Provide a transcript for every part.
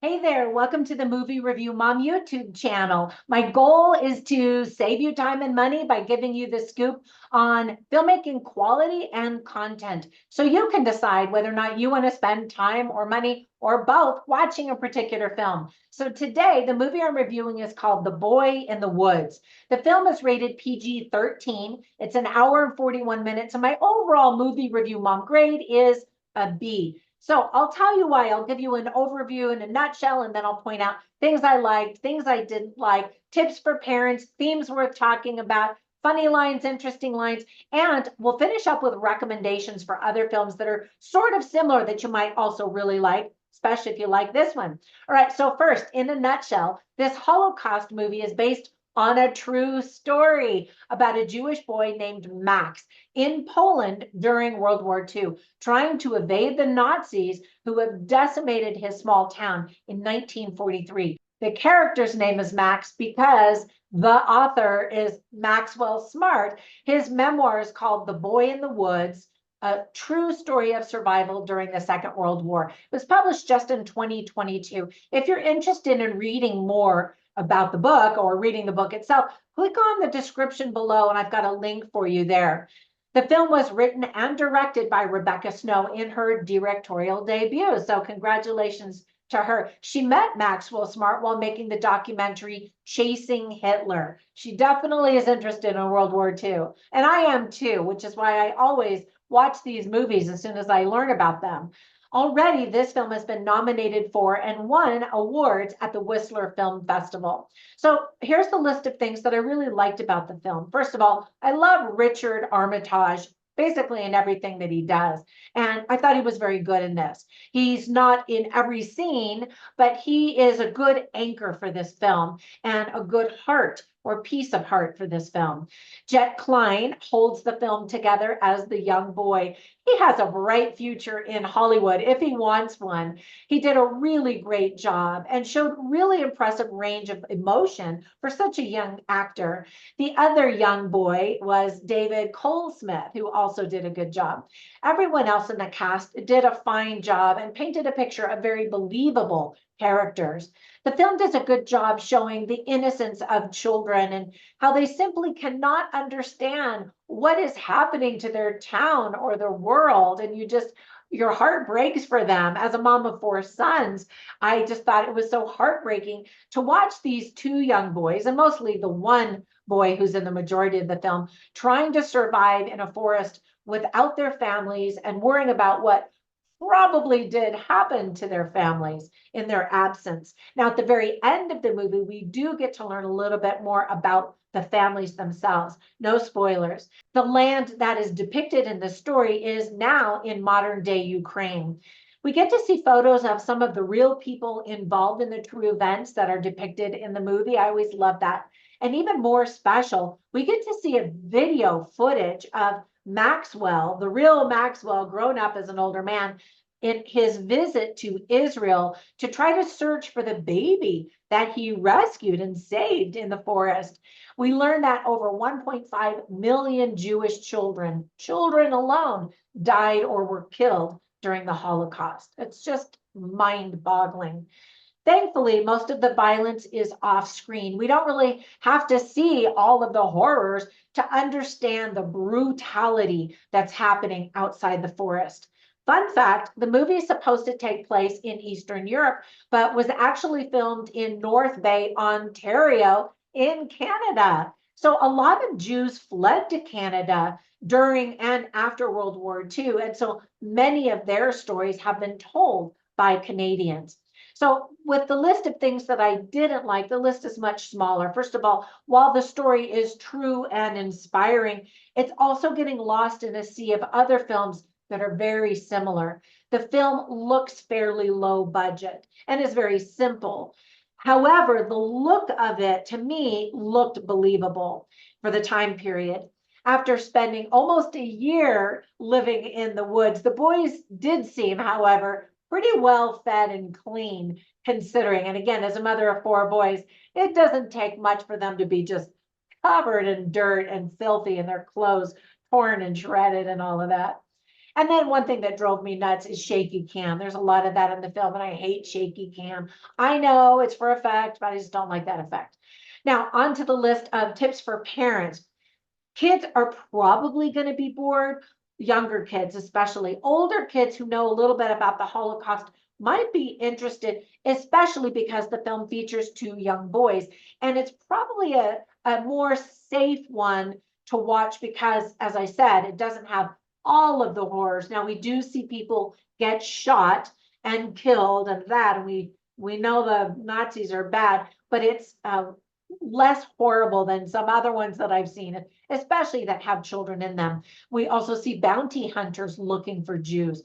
Hey there, welcome to the Movie Review Mom YouTube channel. My goal is to save you time and money by giving you the scoop on filmmaking quality and content. So you can decide whether or not you want to spend time or money or both watching a particular film. So today, the movie I'm reviewing is called The Boy in the Woods. The film is rated PG-13. It's an hour and 41 minutes, and my overall movie review mom grade is a B. So I'll tell you why. I'll give you an overview in a nutshell, and then I'll point out things I liked, things I didn't like, tips for parents, themes worth talking about, funny lines, interesting lines, and we'll finish up with recommendations for other films that are sort of similar that you might also really like, especially if you like this one. All right, so first, in a nutshell, this Holocaust movie is based on a true story about a Jewish boy named Max in Poland during World War II, trying to evade the Nazis who have decimated his small town in 1943. The character's name is Max because the author is Maxwell Smart. His memoir is called The Boy in the Woods, a true story of survival during the Second World War. It was published just in 2022. If you're interested in reading more about the book or reading the book itself, click on the description below and I've got a link for you there. The film was written and directed by Rebecca Snow in her directorial debut. So congratulations to her. She met Maxwell Smart while making the documentary Chasing Hitler. She definitely is interested in World War II. And I am too, which is why I always watch these movies as soon as I learn about them. Already, this film has been nominated for and won awards at the Whistler Film Festival. So here's the list of things that I really liked about the film. First of all, I love Richard Armitage basically in everything that he does. And I thought he was very good in this. He's not in every scene, but he is a good anchor for this film and a good heart or piece of heart for this film. Jet Klein holds the film together as the young boy. He has a bright future in Hollywood if he wants one. He did a really great job and showed really impressive range of emotion for such a young actor. The other young boy was David Cole-Smith, who also did a good job. Everyone else in the cast did a fine job and painted a picture of very believable characters. The film does a good job showing the innocence of children and how they simply cannot understand what is happening to their town or their world. And your heart breaks for them. As a mom of four sons, I just thought it was so heartbreaking to watch these two young boys, and mostly the one boy who's in the majority of the film, trying to survive in a forest without their families and worrying about what probably did happen to their families in their absence. Now, at the very end of the movie, we do get to learn a little bit more about the families themselves. No spoilers. The land that is depicted in the story is now in modern day Ukraine. We get to see photos of some of the real people involved in the true events that are depicted in the movie. I always love that. And even more special, we get to see a video footage of Maxwell, the real Maxwell, grown up as an older man, in his visit to Israel to try to search for the baby that he rescued and saved in the forest. We learned that over 1.5 million Jewish children alone, died or were killed during the Holocaust. It's just mind-boggling. Thankfully, most of the violence is off screen. We don't really have to see all of the horrors to understand the brutality that's happening outside the forest. Fun fact, the movie is supposed to take place in Eastern Europe, but was actually filmed in North Bay, Ontario, in Canada. So a lot of Jews fled to Canada during and after World War II. And so many of their stories have been told by Canadians. So with the list of things that I didn't like, the list is much smaller. First of all, while the story is true and inspiring, it's also getting lost in a sea of other films that are very similar. The film looks fairly low budget and is very simple. However, the look of it to me looked believable for the time period. After spending almost a year living in the woods, the boys did seem, however, pretty well fed and clean considering. And again, as a mother of four boys, it doesn't take much for them to be just covered in dirt and filthy and their clothes torn and shredded and all of that. And then one thing that drove me nuts is shaky cam. There's a lot of that in the film, and I hate shaky cam. I know it's for effect, but I just don't like that effect. Now, on to the list of tips for parents. Kids are probably going to be bored, younger kids, especially. Older kids who know a little bit about the Holocaust might be interested, especially because the film features two young boys. And it's probably a more safe one to watch because, as I said, it doesn't have all of the horrors. Now, we do see people get shot and killed and that, and we know the Nazis are bad, but it's less horrible than some other ones that I've seen, especially that have children in them. We also see bounty hunters looking for Jews.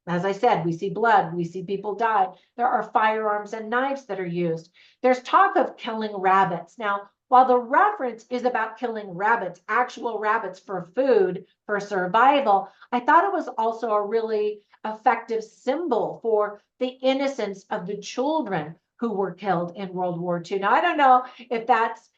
As I said, we see blood, we see people die. There are firearms and knives that are used. There's talk of killing rabbits. Now, while the reference is about killing rabbits, actual rabbits for food, for survival, I thought it was also a really effective symbol for the innocence of the children who were killed in World War II. Now, I don't know if that's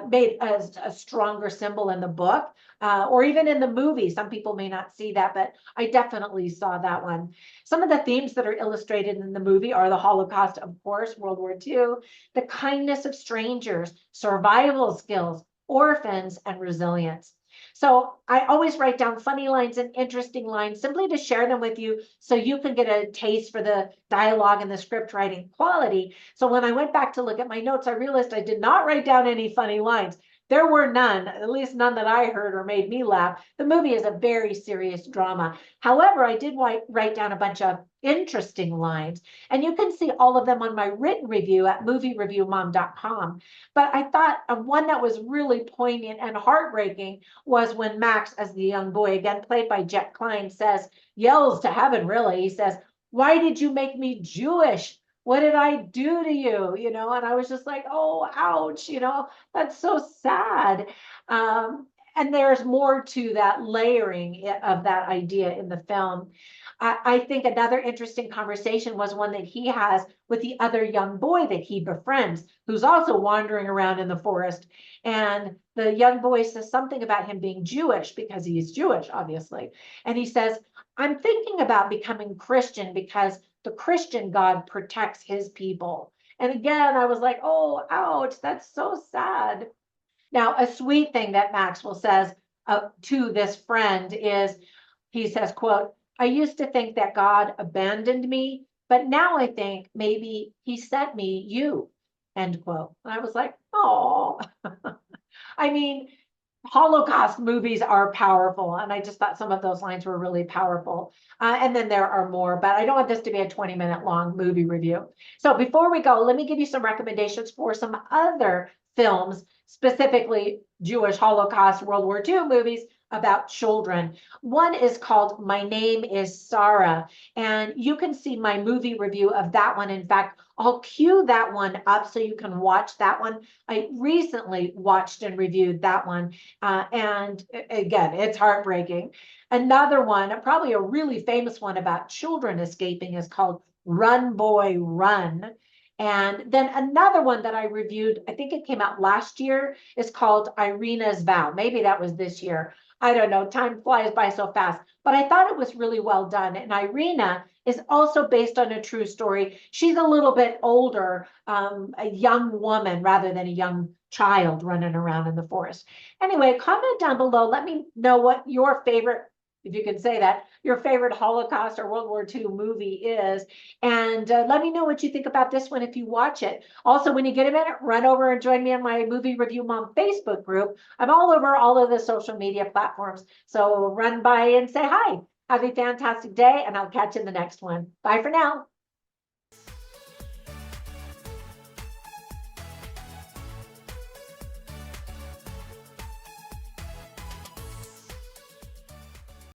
made a stronger symbol in the book or even in the movie. Some people may not see that, but I definitely saw that one. Some of the themes that are illustrated in the movie are the Holocaust, of course, World War II, the kindness of strangers, survival skills, orphans, and resilience. So I always write down funny lines and interesting lines simply to share them with you so you can get a taste for the dialogue and the script writing quality. So when I went back to look at my notes, I realized I did not write down any funny lines. There were none, at least none that I heard or made me laugh. The movie is a very serious drama. However, I did write down a bunch of interesting lines, and you can see all of them on my written review at moviereviewmom.com. But I thought one that was really poignant and heartbreaking was when Max, as the young boy, again played by Jet Klein, yells to heaven, really. He says, "Why did you make me Jewish? What did I do to you?" And I was just like, oh, ouch, that's so sad. And there's more to that layering of that idea in the film. I think another interesting conversation was one that he has with the other young boy that he befriends, who's also wandering around in the forest. And the young boy says something about him being Jewish because he's Jewish, obviously. And he says, "I'm thinking about becoming Christian because the Christian God protects his people." And again, I was like, oh, ouch, that's so sad. Now, a sweet thing that Maxwell says to this friend is, he says, quote, "I used to think that God abandoned me, but now I think maybe he sent me you," end quote. And I was like, oh, I mean, Holocaust movies are powerful, and I just thought some of those lines were really powerful. And then there are more, but I don't want this to be a 20-minute long movie review. So before we go, let me give you some recommendations for some other films, specifically Jewish Holocaust, World War II movies about children. One is called My Name is Sarah, and you can see my movie review of that one. In fact, I'll cue that one up so you can watch that one. I recently watched and reviewed that one. And again, it's heartbreaking. Another one, probably a really famous one about children escaping, is called Run Boy Run. And then another one that I reviewed, I think it came out last year, is called Irina's Vow. Maybe that was this year. I don't know. Time flies by so fast. But I thought it was really well done. And Irina is also based on a true story. She's a little bit older, a young woman rather than a young child running around in the forest. Anyway, comment down below. Let me know what your favorite, if you can say that, your favorite Holocaust or World War II movie is. And let me know what you think about this one if you watch it. Also, when you get a minute, run over and join me on my Movie Review Mom Facebook group. I'm all over all of the social media platforms. So run by and say hi. Have a fantastic day, and I'll catch you in the next one. Bye for now.